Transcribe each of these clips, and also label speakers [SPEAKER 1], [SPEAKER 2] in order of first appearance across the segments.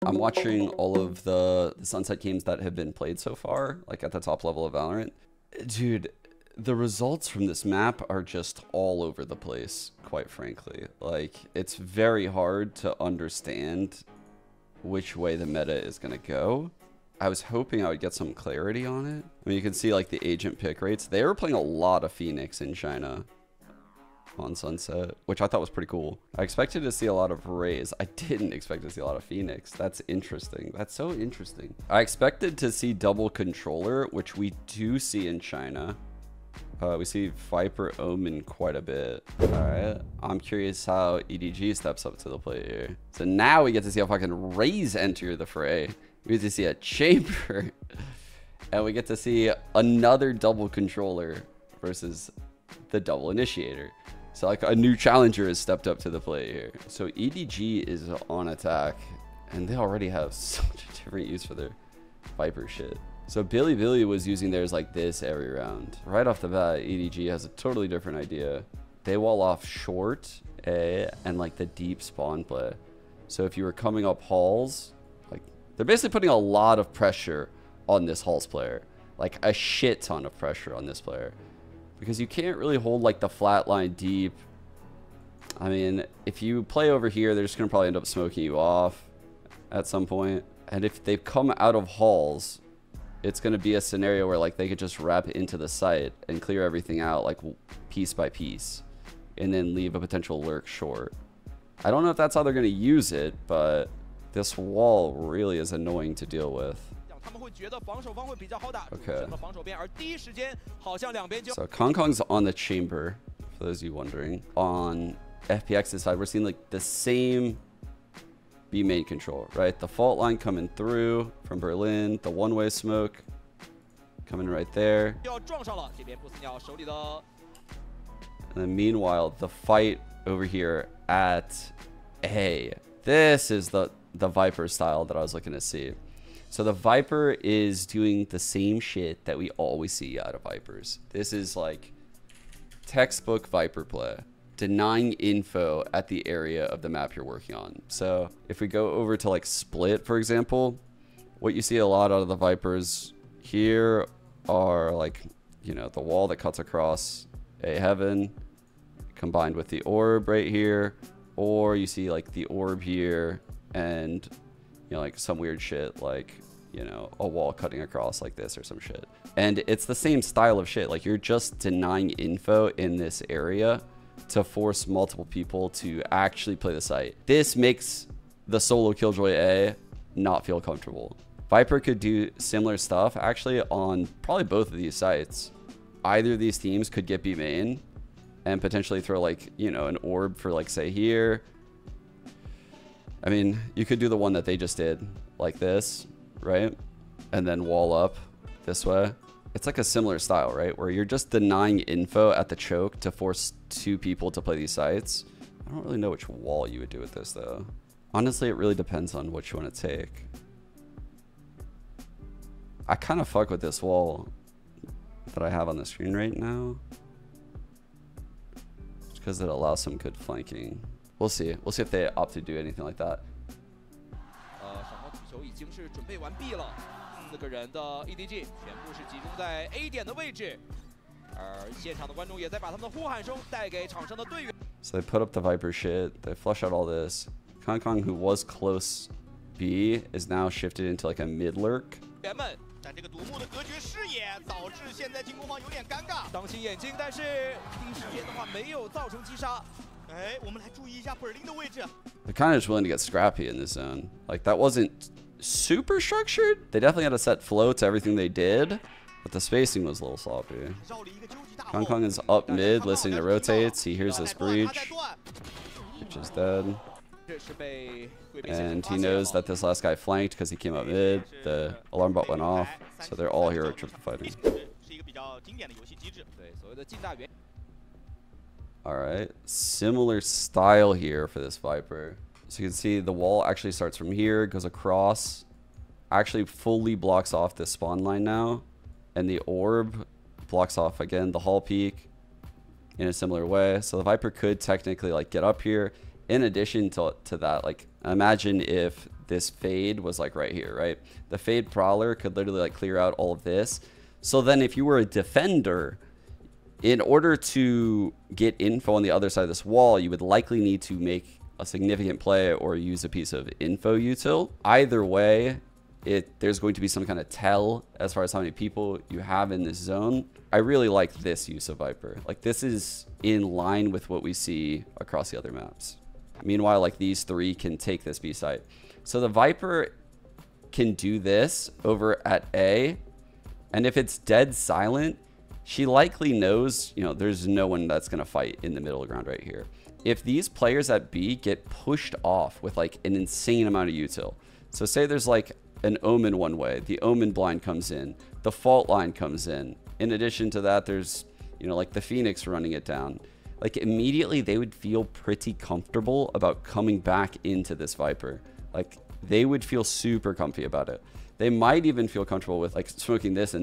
[SPEAKER 1] I'm watching all of the Sunset games that have been played so far, like at the top level of Valorant. Dude, the results from this map are just all over the place, quite frankly. Like, it's very hard to understand which way the meta is going to go. I was hoping I would get some clarity on it. I mean, you can see like the agent pick rates. They were playing a lot of Phoenix in China on Sunset, which I thought was pretty cool. I expected to see a lot of Rays. I didn't expect to see a lot of Phoenix. That's interesting. That's so interesting. I expected to see double controller, which we do see in China. We see Viper Omen quite a bit. All right. I'm curious how EDG steps up to the plate here. So now we get to see how fucking Rays enter the fray. We get to see a chamber. And we get to see another double controller versus the double initiator. So like a new challenger has stepped up to the plate here. So EDG is on attack, and they already have such a different use for their Viper shit. So Billy was using theirs like this every round. Right off the bat, EDG has a totally different idea. They wall off short A and like the deep spawn play. So if you were coming up halls, like they're basically putting a lot of pressure on this halls player. Like a shit ton of pressure on this player. Because you can't really hold like the flat line deep. I mean, if you play over here, they're just going to probably end up smoking you off at some point. And if they come out of halls, it's going to be a scenario where like they could just wrap into the site and clear everything out like piece by piece. And then leave a potential lurk short. I don't know if that's how they're going to use it, but this wall really is annoying to deal with. Okay. So KangKang's on the chamber, for those of you wondering. On FPX's side, we're seeing like the same B main control, right? The fault line coming through from Berlin, the one-way smoke coming right there. And then meanwhile, the fight over here at A. This is the Viper style that I was looking to see. So the Viper is doing the same shit that we always see out of Vipers. This is like textbook Viper play. Denying info at the area of the map you're working on. So if we go over to like split, for example, what you see a lot out of the Vipers here are like, you know, the wall that cuts across a heaven combined with the orb right here. Or you see like the orb here and, you know, like some weird shit like, you know, a wall cutting across like this or some shit. And it's the same style of shit. Like you're just denying info in this area to force multiple people to actually play the site. This makes the solo Killjoy A not feel comfortable. Viper could do similar stuff actually on probably both of these sites. Either of these teams could get B main and potentially throw like, you know, an orb for like say here. I mean, you could do the one that they just did like this, right? And then wall up this way. It's like a similar style, right? Where you're just denying info at the choke to force two people to play these sites. I don't really know which wall you would do with this though. Honestly, it really depends on what you want to take. I kind of fuck with this wall that I have on the screen right now. Just because it allows some good flanking. We'll see. We'll see if they opt to do anything like that. 4个人的 EDG 全部是集中在 A 点的位置，而现场的观众也在把他们的呼喊声带给场上的队员。So they put up the Viper shit. They flush out all this. KangKang, who was close B, is now shifted into like a mid lurk. 但这个独木的隔绝视野导致现在进攻方有点尴尬。当心眼睛，但是第一时间的话没有造成击杀。哎，我们来注意一下本林的位置。They're kind of just willing to get scrappy in this zone. Like that wasn't super structured. They definitely had a set flow to everything they did, but the spacing was a little sloppy. KangKang is up mid, listening to rotates. He hears this breach. Breach is dead. And he knows that this last guy flanked because he came up mid. The alarm bot went off, so they're all hero triple fighting. Alright, similar style here for this Viper. So you can see the wall actually starts from here, goes across, actually fully blocks off this spawn line now. And the orb blocks off again the hall peak in a similar way. So the Viper could technically like get up here. In addition to that, like imagine if this fade was like right here, right? The fade prowler could literally like clear out all of this. So then if you were a defender, in order to get info on the other side of this wall, you would likely need to make a significant play or use a piece of info util. Either way, there's going to be some kind of tell as far as how many people you have in this zone. I really like this use of Viper. Like, this is in line with what we see across the other maps. Meanwhile, like, these three can take this B site. So the Viper can do this over at A, and if it's dead silent, she likely knows, you know, there's no one that's going to fight in the middle ground right here. If these players at B get pushed off with like an insane amount of util, so say there's like an Omen one way, the Omen blind comes in, the fault line comes in. In addition to that, there's, you know, like the Phoenix running it down. Like, immediately they would feel pretty comfortable about coming back into this Viper. Like, they would feel super comfy about it. They might even feel comfortable with like smoking this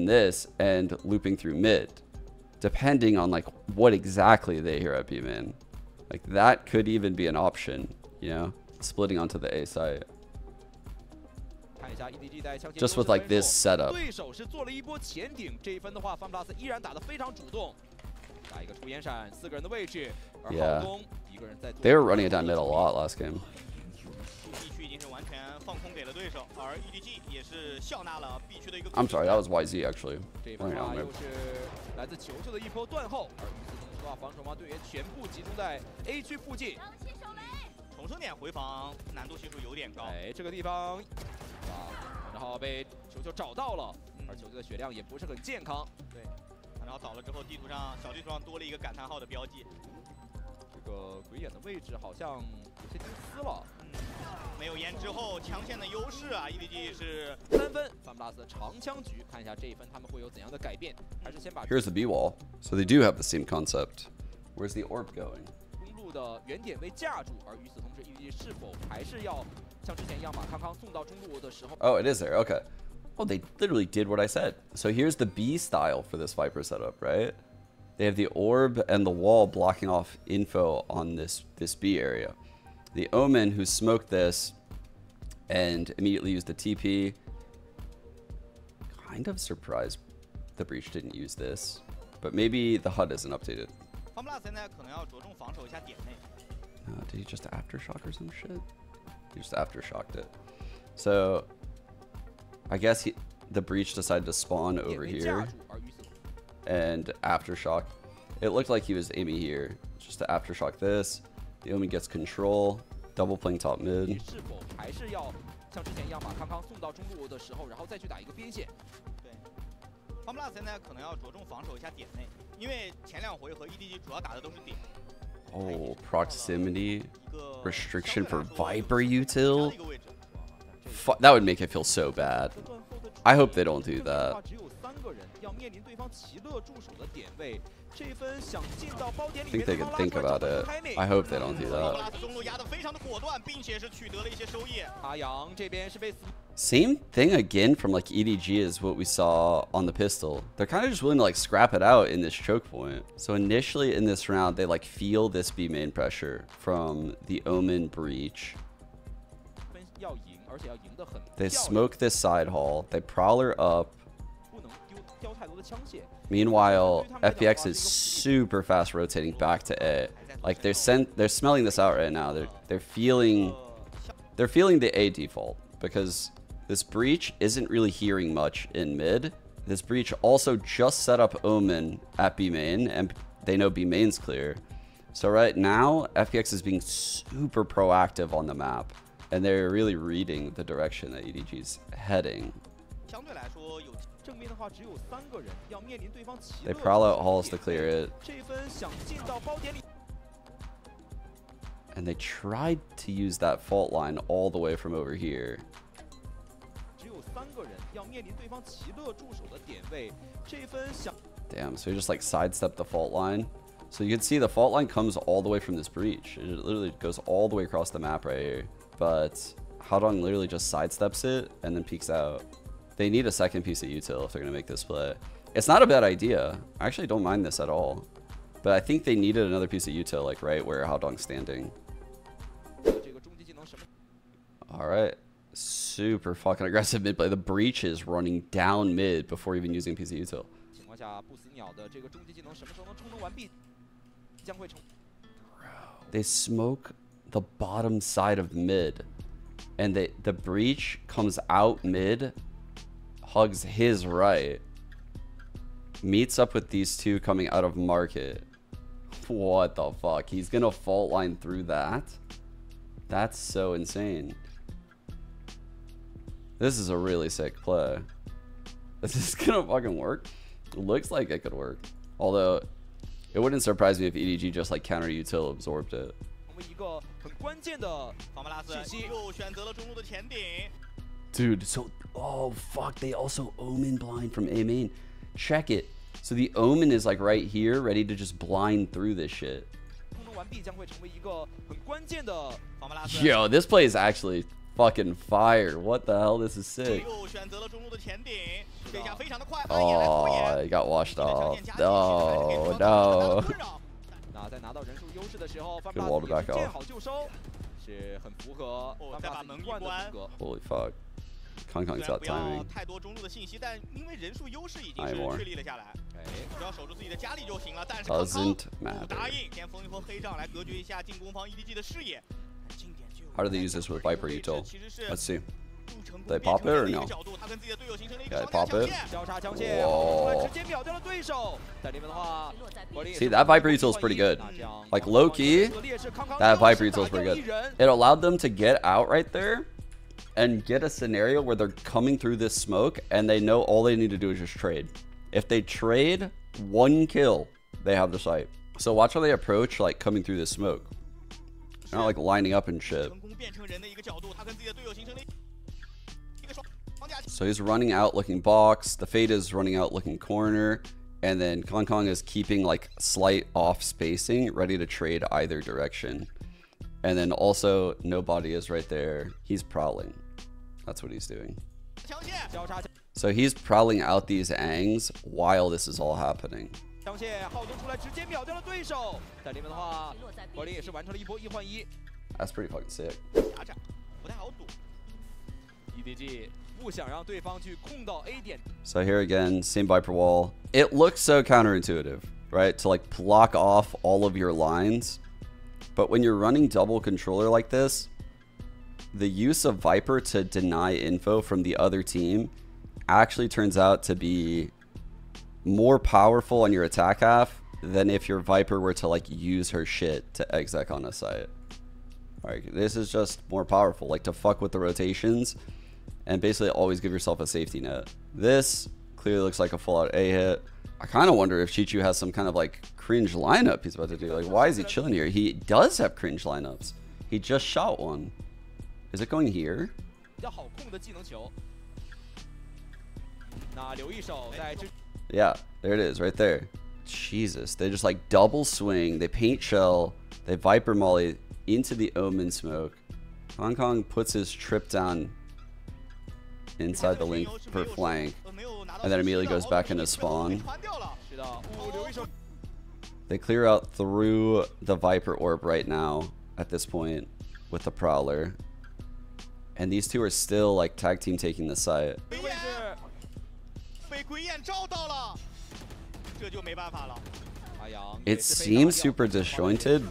[SPEAKER 1] and looping through mid, depending on like what exactly they hear at B main. Like, that could even be an option, you know, splitting onto the A site. Just with like this setup. Yeah. They were running it down mid a lot last game. I'm sorry, that was YZ actually. Running out mid. Here's the B wall. So they do have the same concept. Where's the orb going? Oh, it is there. Okay. Oh, they literally did what I said. So here's the B style for this Viper setup, right? They have the orb and the wall blocking off info on this B area. The Omen, who smoked this and immediately used the TP, kind of surprised the Breach didn't use this, but maybe the HUD isn't updated. Did he just aftershock or some shit? He just aftershocked it. So I guess the Breach decided to spawn over here and aftershock. It looked like he was aiming here just to aftershock this. The Omen gets control, double playing top mid. Oh, proximity restriction for Viper util? That would make it feel so bad. I hope they don't do that. I think they can think about it. I hope they don't do that. Same thing again from like EDG is what we saw on the pistol. They're kind of just willing to like scrap it out in this choke point. So initially in this round, they like feel this B main pressure from the Omen Breach. They smoke this side hall. They prowler up. Meanwhile, FPX is super fast rotating back to A. Like they're smelling this out right now. They're feeling the A default because this Breach isn't really hearing much in mid. This Breach also just set up Omen at B main, and they know B main's clear. So right now, FPX is being super proactive on the map, and they're really reading the direction that EDG's heading. They prowl out halls to clear it. And they tried to use that fault line all the way from over here. Damn, so he just like sidestepped the fault line. So you can see the fault line comes all the way from this Breach. It literally goes all the way across the map right here. But Haodong literally just sidesteps it and then peeks out. They need a second piece of util if they're going to make this play. It's not a bad idea. I actually don't mind this at all. But I think they needed another piece of util, like right where Haodong's standing. Alright. super fucking aggressive mid play. The breach is running down mid before even using PC util. They smoke the bottom side of mid, and the breach comes out mid, hugs his right, meets up with these two coming out of market. What the fuck? He's gonna fault line through that? That's so insane. This is a really sick play. Is this gonna fucking work? It looks like it could work. Although, it wouldn't surprise me if EDG just like counter util absorbed it. Dude, so, oh fuck, they also omen blind from A main. Check it. So the omen is like right here, ready to just blind through this shit. Yo, this play is actually fucking fire. What the hell? This is sick. Oh, it got washed off. Oh, no. Good wall to back off. Holy fuck. KangKang's got timing. More. Doesn't matter. How do they use this with Viper util? Let's see. They pop it or no? Yeah, they pop it. Whoa. See, that Viper util is pretty good. Like, low-key, that Viper util is pretty good. It allowed them to get out right there and get a scenario where they're coming through this smoke and they know all they need to do is just trade. If they trade one kill, they have the site. So watch how they approach like coming through this smoke. They're not like lining up and shit. So he's running out looking box. The Fade is running out looking corner. And then KangKang is keeping like slight off spacing, ready to trade either direction. And then also nobody is right there. He's prowling. That's what he's doing. So he's prowling out these angs while this is all happening. That's pretty fucking sick. So here again, same Viper wall. It looks so counterintuitive, right? To like block off all of your lines. But when you're running double controller like this, the use of Viper to deny info from the other team actually turns out to be more powerful on your attack half than if your Viper were to like use her shit to exec on a site. Like, this is just more powerful, like to fuck with the rotations and basically always give yourself a safety net. This clearly looks like a full out A hit. I kind of wonder if Chichu has some kind of like cringe lineup he's about to do. Like, why is he chilling here? He does have cringe lineups. He just shot one. Is it going here? Yeah, there it is, right there. Jesus, they just like double swing. They paint shell. They Viper molly into the omen smoke. KangKang puts his trip down inside the link per flank, and then immediately goes back into spawn. They clear out through the Viper orb right now at this point with the Prowler. And these two are still like tag team taking the site. It seems super disjointed,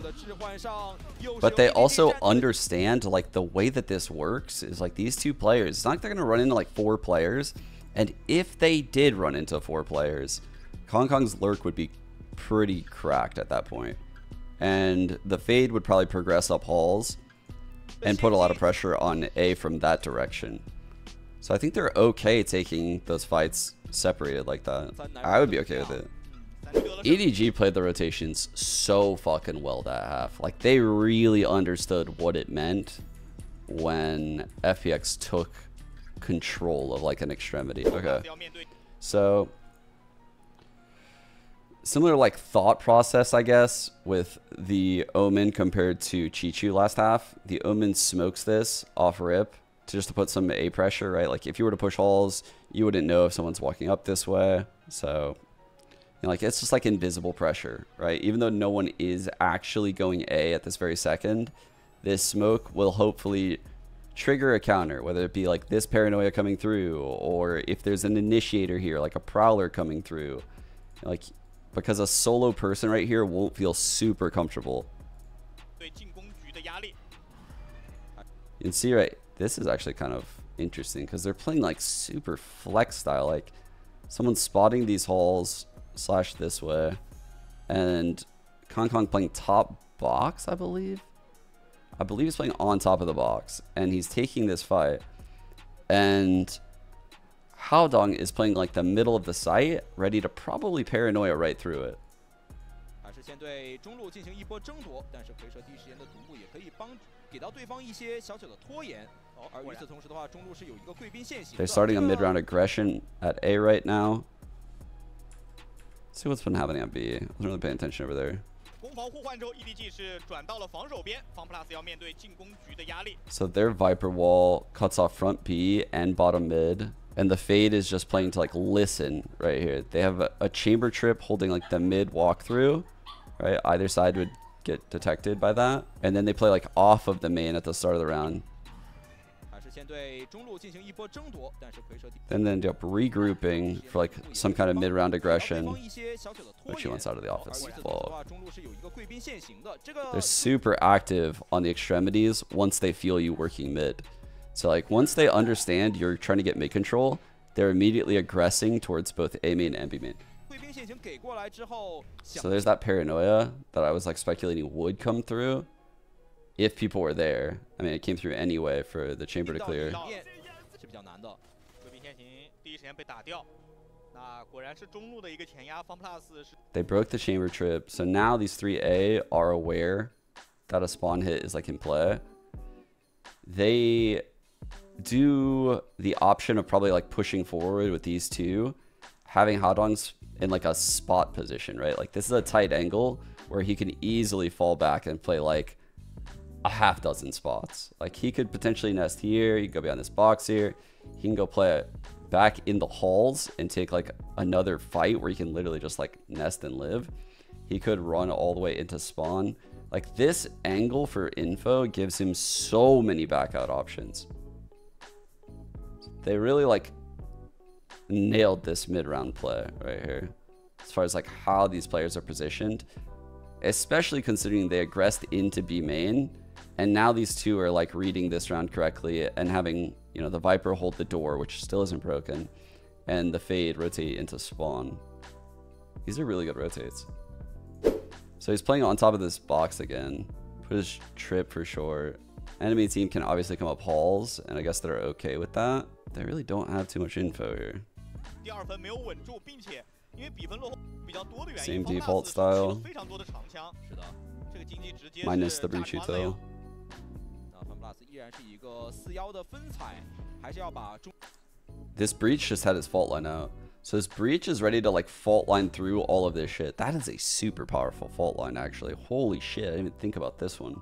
[SPEAKER 1] but they also understand like the way that this works is like these two players, it's not like they're gonna run into like 4 players. And if they did run into 4 players, KangKang's lurk would be pretty cracked at that point. And the Fade would probably progress up halls and put a lot of pressure on A from that direction. So I think they're okay taking those fights separated like that. I would be okay with it. EDG played the rotations so fucking well that half. Like, they really understood what it meant when FPX took control of like an extremity. Okay, so similar like thought process, I guess, with the Omen compared to Chichu last half. The Omen smokes this off rip to just to put some A pressure, right? Like, if you were to push halls, you wouldn't know if someone's walking up this way. So, you know, like, it's just like invisible pressure, right? Even though no one is actually going A at this very second, this smoke will hopefully trigger a counter, whether it be like this paranoia coming through, or if there's an initiator here, like a prowler coming through, like, because a solo person right here won't feel super comfortable. You can see, right, this is actually kind of interesting because they're playing like super flex style, like someone's spotting these halls slash this way, and KangKang playing top box, I believe he's playing on top of the box, and he's taking this fight, and Haodong is playing like the middle of the site, ready to probably paranoia right through it. They're starting a mid-round aggression at A right now. Let's see what's been happening at B. I wasn't really paying attention over there. So their Viper wall cuts off front B and bottom mid, and the Fade is just playing to like listen right here. They have a chamber trip holding like the mid walkthrough, right? Either side would get detected by that, and then they play like off of the main at the start of the round. And then end up regrouping for like some kind of mid-round aggression, which he wants out of the office. They're super active on the extremities once they feel you working mid. So like once they understand you're trying to get mid control, they're immediately aggressing towards both A main and B main. So there's that paranoia that I was like speculating would come through if people were there. I mean, it came through anyway for the chamber to clear. They broke the chamber trip, so now these 3A are aware that a spawn hit is like in play. They do the option of probably like pushing forward with these two, having Haodong's in like a spot position, right? Like this is a tight angle where he can easily fall back and play like a half dozen spots. Like he could potentially nest here, he could go behind this box here, he can go play it back in the halls and take like another fight where he can literally just like nest and live. He could run all the way into spawn. Like this angle for info gives him so many back out options. They really like nailed this mid-round play right here as far as like how these players are positioned, especially considering they aggressed into B main, and now these two are like reading this round correctly and having, you know, the Viper hold the door, which still isn't broken, and the Fade rotate into spawn. These are really good rotates. So he's playing on top of this box again. Put his trip for short. Enemy team can obviously come up halls, and I guess they're okay with that. They really don't have too much info here. Same default style. Minus the breach util. This breach just had his fault line out. So this breach is ready to like fault line through all of this shit. That is a super powerful fault line actually. Holy shit, I didn't even think about this one.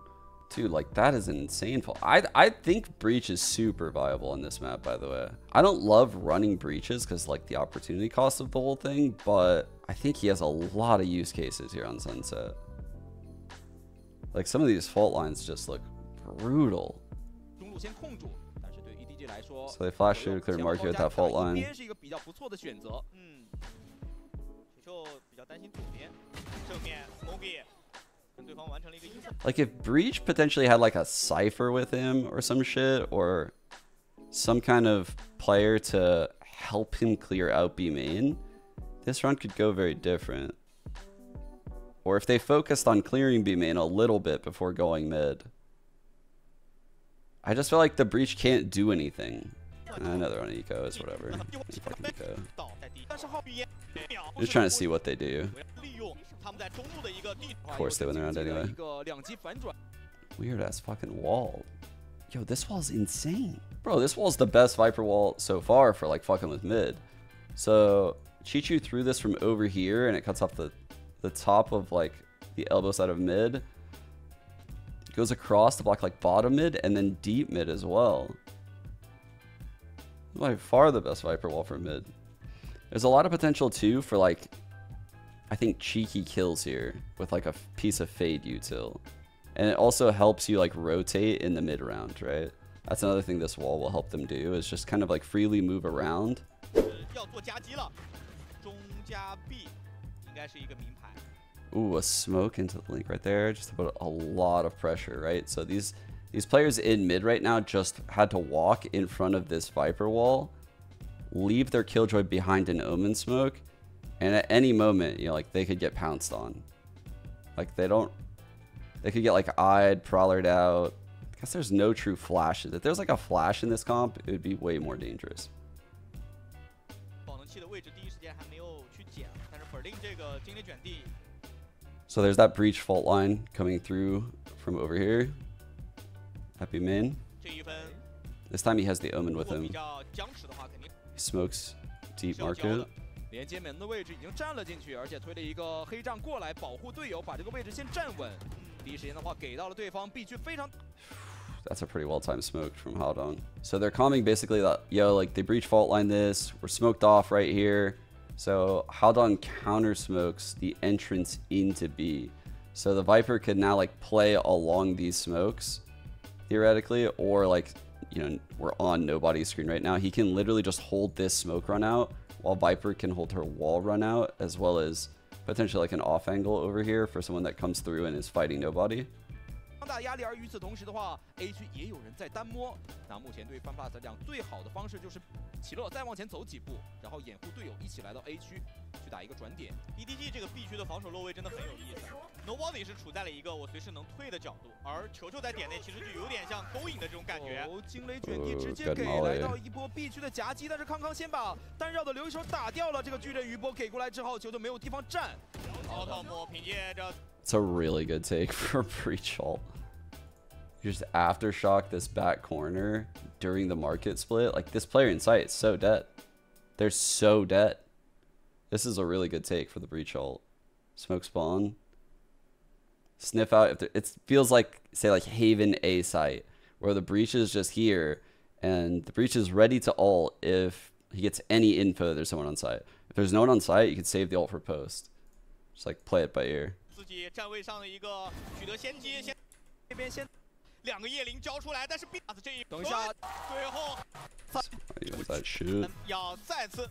[SPEAKER 1] Dude, like that is an insane fault. I think breach is super viable on this map, by the way. I don't love running breaches because like the opportunity cost of the whole thing, but I think he has a lot of use cases here on Sunset. Like some of these fault lines just look brutal. So they flash through to clear market with that fault line. Like if breach potentially had like a cipher with him or some shit, or some kind of player to help him clear out B main, this round could go very different. Or if they focused on clearing B main a little bit before going mid. I just feel like the breach can't do anything. I know they're on eco, it's whatever. Fucking eco. Just trying to see what they do. Of course they win the round anyway. Weird ass fucking wall. Yo, this wall's insane. Bro, this wall's the best Viper wall so far for like fucking with mid. So Chichu threw this from over here and it cuts off the top of like the elbow side of mid. Goes across to block like bottom mid and then deep mid as well. By far the best Viper wall for mid. There's a lot of potential too for like, I think cheeky kills here with like a piece of Fade util. And it also helps you like rotate in the mid round, right? That's another thing this wall will help them do, is just kind of like freely move around. Ooh, a smoke into the link right there. Just to put a lot of pressure, right? So these players in mid right now just had to walk in front of this Viper wall, leave their Killjoy behind an Omen smoke, and at any moment, you know, like they could get pounced on. Like they could get like eyed, prowlered out. I guess there's no true flashes. If there's like a flash in this comp, it would be way more dangerous. So there's that breach fault line coming through from over here. Happy main. This time he has the Omen with him. He smokes deep market. That's a pretty well-timed smoke from Haldong. So they're calming basically that, yo, like they breach fault line this. We're smoked off right here. So Haldong counter smokes the entrance into B. So the Viper could now like play along these smokes, theoretically, or like, you know, we're on nobody's screen right now. He can literally just hold this smoke run out while Viper can hold her wall run out, as well as potentially like an off angle over here for someone that comes through and is fighting nobody.
[SPEAKER 2] 大压力，而与此同时的话 ，A 区也有人在单摸。那目前对 FunPlus 来讲，最好的方式就是奇乐再往前走几步，然后掩护队友一起来到 A 区去打一个转点。EDG 这个 B 区的防守落位真的很有意思。Nobody 是处在了一个我随时能退的角度，而球球在点内其实就有点像勾引的这种感觉。惊雷卷地直接给来到一波 B 区的夹击，但是KangKang先把单绕的留一手打掉了。这个巨人余波给过来之后，球球没有地方站。奥特姆凭借着。
[SPEAKER 1] It's a really good take for breach ult. You just aftershock this back corner during the market split. Like this player in sight is so dead. They're so dead. This is a really good take for the breach ult. Smoke spawn. Sniff out if it feels like, say, like Haven A site, where the breach is just here and the breach is ready to ult if he gets any info that there's someone on site. If there's no one on site, you can save the ult for post. Just like play it by ear.
[SPEAKER 2] 自己站位上的一个取得先机，这边先两个夜灵交出来，但是 B 这一等一下，最后要再次